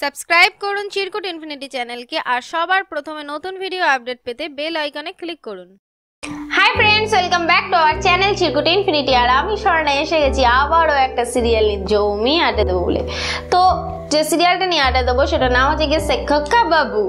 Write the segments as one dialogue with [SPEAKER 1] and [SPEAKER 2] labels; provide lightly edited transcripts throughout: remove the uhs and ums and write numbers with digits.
[SPEAKER 1] Subscribe করুন চিরকুট infinity চ্যানেলকে আর সবার প্রথমে নতুন ভিডিও আপডেট পেতে বেল আইকনে ক্লিক করুন।
[SPEAKER 2] Hi friends, welcome back to our channel Chirkut infinity. আর আমি স্বর্ণা এসে গেছি আবারও একটা সিরিয়াল নিয়ে জমি আড্ডা দেবো বলে। তো যে সিরিয়ালটা নিয়ে আড্ডা দেবো সেটার নাম হচ্ছে গিয়ে খোকা বাবু।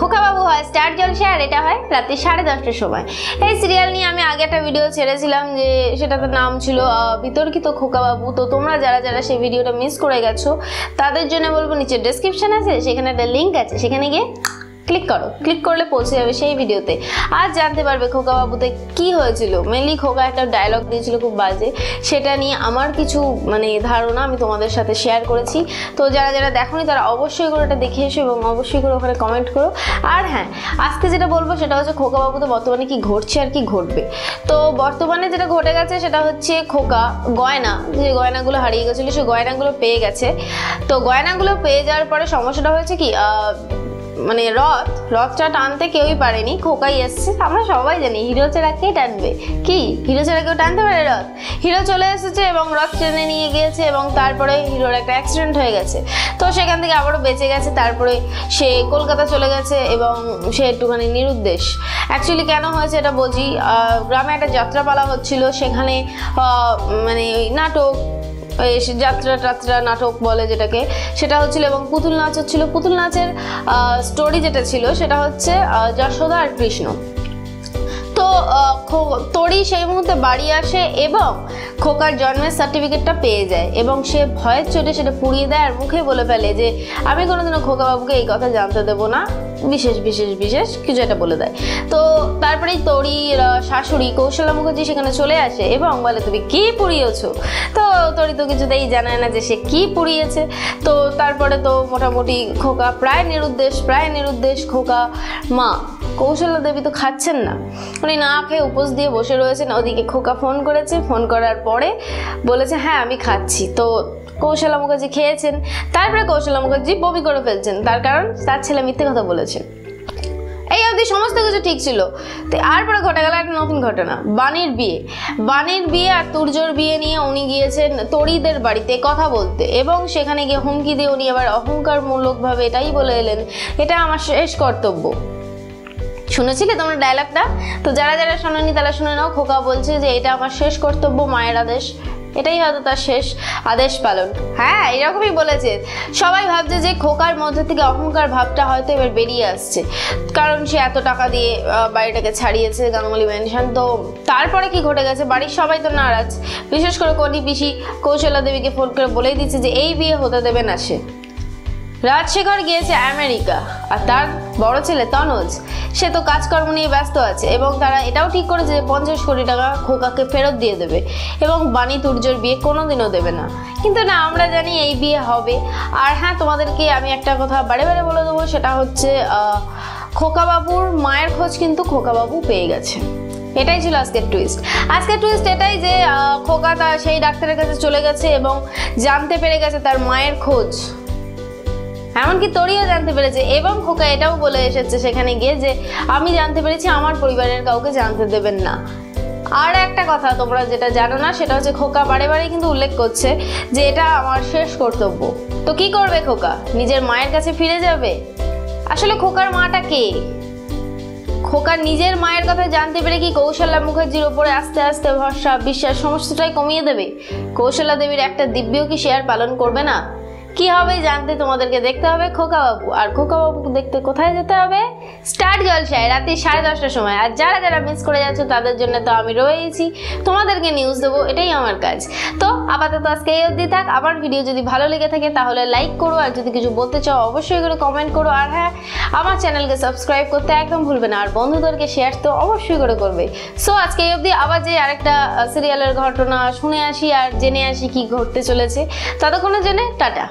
[SPEAKER 2] খোকা বাবু হয় স্টার জলসা আর এটা হয় রাতে 10:30টার সময়। এই সিরিয়াল নিয়ে আমি আগে একটা ভিডিও ছেড়েছিলাম, যে সেটাতে নাম ছিল বিতর্কিত খোকা বাবু। তো তোমরা যারা যারা সেই ভিডিওটা মিস করে গেছো তাদের জন্য বলবো, নিচে ডেসক্রিপশন আছে, সেখানে একটা লিঙ্ক আছে, সেখানে গিয়ে ক্লিক করো। ক্লিক করলে পৌঁছে যাবে সেই ভিডিওতে। আজ জানতে পারবে খোকা বাবুতে কি হয়েছিল। মেনলি খোকা একটা ডায়লগ দিয়েছিল খুব বাজে, সেটা নিয়ে আমার কিছু ধারণা আমি তোমাদের সাথে শেয়ার করেছি। তো যারা যারা দেখোনি তারা অবশ্যই করে এটা দেখে এসো এবং অবশ্যই করে ওখানে কমেন্ট করো। আর হ্যাঁ, আজকে যেটা বলবো সেটা হচ্ছে খোকা বাবুতে বর্তমানে কি ঘটছে আর কি ঘটবে। তো বর্তমানে যেটা ঘটে গেছে সেটা হচ্ছে খোকা গয়না, যে গয়নাগুলো হারিয়ে গেছিলো সেই গয়নাগুলো পেয়ে গেছে। তো গয়নাগুলো পেয়ে যাওয়ার পরে সমস্যাটা হয়েছে কি, রথটা টানতে কেউই পারেনি, খোকাই এসছে। আমরা সবাই জানি হিরো ছাড়া কে টানবে, কি হিরো ছাড়া কেউ টানতে পারে রথ? হিরো চলে এসেছে এবং রথ টেনে নিয়ে গিয়েছে এবং তারপরে হিরোর একটা অ্যাক্সিডেন্ট হয়ে গেছে। তো সেখান থেকে আবারও বেঁচে গেছে। তারপরে সে কলকাতা চলে গেছে এবং সে একটুখানি নিরুদ্দেশ। অ্যাকচুয়ালি কেন হয়েছে এটা বুঝি। গ্রামে একটা যাত্রাপালা হচ্ছিল, সেখানে নাটক, যাত্রা টাত্রা নাটক বলে যেটাকে, সেটা হচ্ছিল এবং পুতুল নাচ হচ্ছিল। পুতুল নাচের স্টোরি যেটা ছিল সেটা হচ্ছে যশোদা আর কৃষ্ণ। তো তরি সেই মুহূর্তে বাড়ি আসে এবং খোকার জন্মের সার্টিফিকেটটা পেয়ে যায় এবং সে ভয়ের চোটে সেটা পুড়িয়ে দেয় আর মুখে বলে ফেলে যে আমি কোনোদিনও খোকা বাবুকে এই কথা জানতে দেবো না, বিশেষ বিশেষ বিশেষ কিছু একটা বলে দেয়। তো তারপরেই তরির শাশুড়ি কৌশলা মুখার্জি সেখানে চলে আসে এবং বলে তুমি কি পুড়িয়েছো। তো তরি তো কিছুতেই জানায় না যে সে কি পুড়িয়েছে। তো তারপরে তো মোটামুটি খোকা প্রায় নিরুদ্দেশ। খোকা মা কৌশলা দেবী তো খাচ্ছেন না, উনি না খেয়ে উপোস দিয়ে বসে রয়েছেন। ওদিকে খোকা ফোন করেছে, ফোন করার পরে বলেছে হ্যাঁ আমি খাচ্ছি। তো কৌশলা মুখার্জি খেয়েছেন, তারপরে কৌশলা মুখার্জি বমি করে ফেলছেন, তার কারণ তার ছেলে মিথ্যে কথা বলেছে। এই অবধি সমস্ত কিছু ঠিক ছিল। তো তারপরে ঘটে গেল একটা নতুন ঘটনা, বাণীর বিয়ে আর তুর্যর বিয়ে নিয়ে উনি গিয়েছেন তরিদের বাড়িতে কথা বলতে এবং সেখানে গিয়ে হুমকি দিয়ে উনি আবার অহংকারমূলকভাবে এটাই বলে এলেন, এটা আমার শেষ কর্তব্য। শুনেছিলে তোমরা ডায়লগটা? তো যারা যারা শোনেনি তারা শুনে নাও। খোকা বলছে যে এটা আমার শেষ কর্তব্য, মায়ের আদেশ, এটাই হয়তো তার শেষ আদেশ পালন। হ্যাঁ, এরকমই বলেছে। সবাই ভাবছে যে খোকার মধ্যে থেকে অহংকার ভাবটা হয়তো এবার বেরিয়ে আসছে, কারণ সে এত টাকা দিয়ে বাড়িটাকে ছাড়িয়েছে গাঙ্গুলি ম্যানশন। তো তারপরে কি ঘটে গেছে, বাড়ির সবাই তো নারাজ, বিশেষ করে কনি পিসি কৌশলা দেবীকে ফোন করে বলেই দিচ্ছে যে এই বিয়ে হতে দেবে না সে। রাজশেখর গিয়েছে আমেরিকা আর তার বড় ছেলে তনুজ সে তো কাজকর্ম নিয়ে ব্যস্ত আছে এবং তারা এটাও ঠিক করেছে যে 50 কোটি টাকা খোকাকে ফেরত দিয়ে দেবে এবং বাণী তুর্যর বিয়ে কোনোদিনও দেবে না। কিন্তু না, আমরা জানি এই বিয়ে হবে। আর হ্যাঁ, তোমাদেরকে আমি একটা কথা বারে বারে বলে দেবো, সেটা হচ্ছে খোকা বাবুর মায়ের খোঁজ কিন্তু খোকা বাবু পেয়ে গেছে। এটাই ছিল আজকের টুইস্ট। এটাই যে খোকা তার সেই ডাক্তারের কাছে চলে গেছে এবং জানতে পেরে গেছে তার মায়ের খোঁজ, এমনকি তরিও জানতে পেরেছে এবং খোকা এটাও বলে এসেছে সেখানে গিয়ে যে আমি জানতে পেরেছি, আমার পরিবারের কাউকে জানতে দেবেন না। আর একটা কথা তোমরা যেটা জানো না সেটা হচ্ছে খোকা বারে বারে কিন্তু উল্লেখ করছে যে এটা আমার শেষ কর্তব্য। তো কি করবে খোকা? নিজের মায়ের কাছে ফিরে যাবে? আসলে খোকার মাটা কে? খোকার নিজের মায়ের কথা জানতে পেরে কি কৌশলা মুখার্জির ওপরে আস্তে আস্তে ভরসা বিশ্বাস সমস্তটাই কমিয়ে দেবে? কৌশলা দেবীর একটা দিব্যও কি শেয়ার পালন করবে না? কি হবে জানতে তোমাদেরকে দেখতে হবে খোকা বাবু। আর খোকা বাবু দেখতে কোথায় যেতে হবে? স্টার জলসায় রাতে 10:30টার সময়। আর যারা যারা মিস করে যাচ্ছ তাদের জন্য তো আমি রয়েছি, তোমাদেরকে নিউজ দেবো, এটাই আমার কাজ। তো আপাতত আজকে এই অবধি থাক। আমার ভিডিও যদি ভালো লেগে থাকে তাহলে লাইক করো, আর যদি কিছু বলতে চাও অবশ্যই করে কমেন্ট করো। আর হ্যাঁ, আমার চ্যানেলকে সাবস্ক্রাইব করতে একদম ভুলবে না, আর বন্ধুদেরকে শেয়ার তো অবশ্যই করে করবে। সো আজকে এই অবধি, আবার যে আরেকটা সিরিয়ালের ঘটনা শুনে আসি আর জেনে আসি কি ঘটতে চলেছে। ততক্ষণের জন্য টাটা।